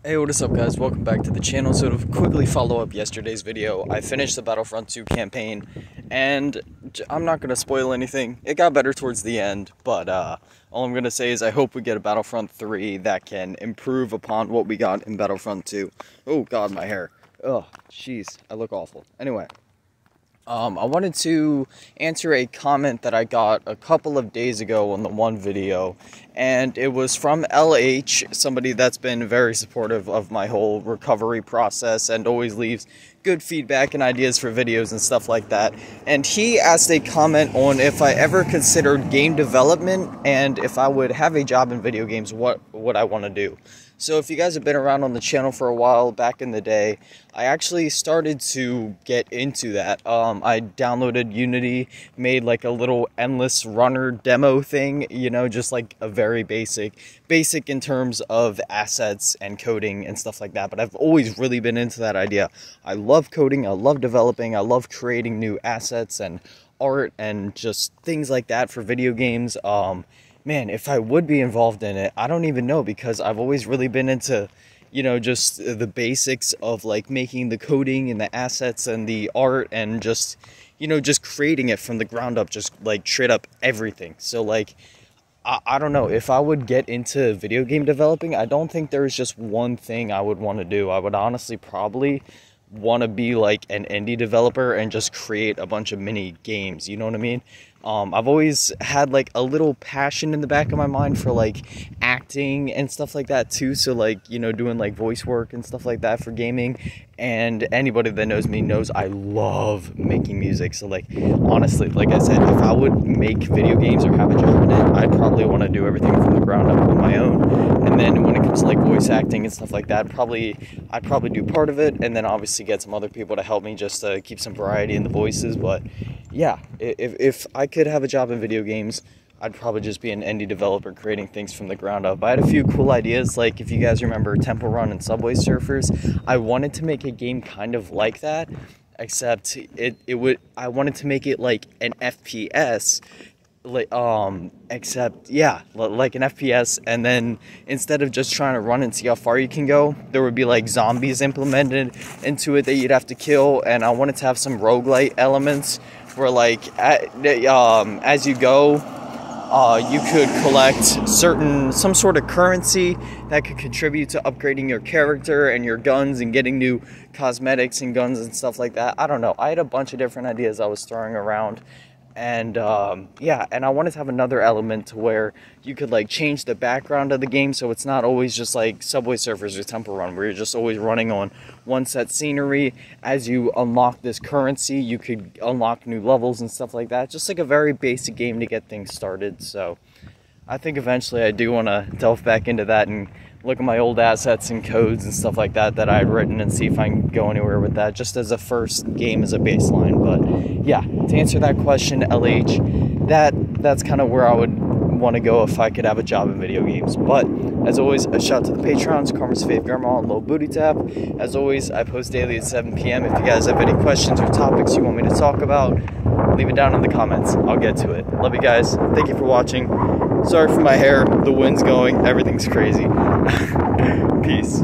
Hey, what is up guys? Welcome back to the channel. So to quickly follow up yesterday's video, I finished the Battlefront 2 campaign, and I'm not going to spoil anything. It got better towards the end, but all I'm going to say is I hope we get a Battlefront 3 that can improve upon what we got in Battlefront 2. Oh god, my hair. Oh, jeez, I look awful. Anyway. I wanted to answer a comment that I got a couple of days ago on the one video, and it was from LH, somebody that's been very supportive of my whole recovery process and always leaves good feedback and ideas for videos and stuff like that. And he asked a comment on if I ever considered game development and if I would have a job in video games, what would I want to do? So if you guys have been around on the channel for a while, back in the day, I actually started to get into that. I downloaded Unity, made like a little endless runner demo thing, you know, just like a very basic in terms of assets and coding and stuff like that. But I've always really been into that idea. I love coding, I love developing, I love creating new assets and art and just things like that for video games. Man, if I would be involved in it, I don't even know, because I've always really been into, you know, just the basics of like making the coding and the assets and the art and just, you know, just creating it from the ground up, just like straight up everything. So like, I don't know, if I would get into video game developing, I don't think there's just one thing I would want to do. I would honestly probably want to be like an indie developer and just create a bunch of mini games, you know what I mean? I've always had like a little passion in the back of my mind for like acting and stuff like that too, so like, you know, doing like voice work and stuff like that for gaming. And anybody that knows me knows I love making music. So like, honestly, like I said, if I would make video games or have a job in it, I'd probably want to do everything from the ground up on my own. And then when it comes to like voice acting and stuff like that, I'd probably do part of it, and then obviously get some other people to help me just to keep some variety in the voices. But yeah, if I could have a job in video games, I'd probably just be an indie developer creating things from the ground up. I had a few cool ideas, like if you guys remember Temple Run and Subway Surfers, I wanted to make a game kind of like that, except I wanted to make it like an FPS, except yeah, like an FPS, and then instead of just trying to run and see how far you can go, there would be like zombies implemented into it that you'd have to kill. And I wanted to have some roguelite elements where like as you go, you could collect some sort of currency that could contribute to upgrading your character and your guns and getting new cosmetics and guns and stuff like that. I don't know, I had a bunch of different ideas I was throwing around. And yeah, and I wanted to have another element to where you could like change the background of the game, so it's not always just like Subway Surfers or Temple Run where you're just always running on one set scenery. As you unlock this currency, you could unlock new levels and stuff like that. Just like a very basic game to get things started. So I think eventually I do want to delve back into that and look at my old assets and codes and stuff like that I had written and see if I can go anywhere with that, just as a first game as a baseline. But yeah, to answer that question, LH, that's kind of where I would want to go if I could have a job in video games. But as always, a shout out to the Patrons, Karma's Faith Grandma, and Low Booty Tap. As always, I post daily at 7 p.m. If you guys have any questions or topics you want me to talk about, leave it down in the comments. I'll get to it. Love you guys. Thank you for watching. Sorry for my hair. The wind's going. Everything's crazy. Peace.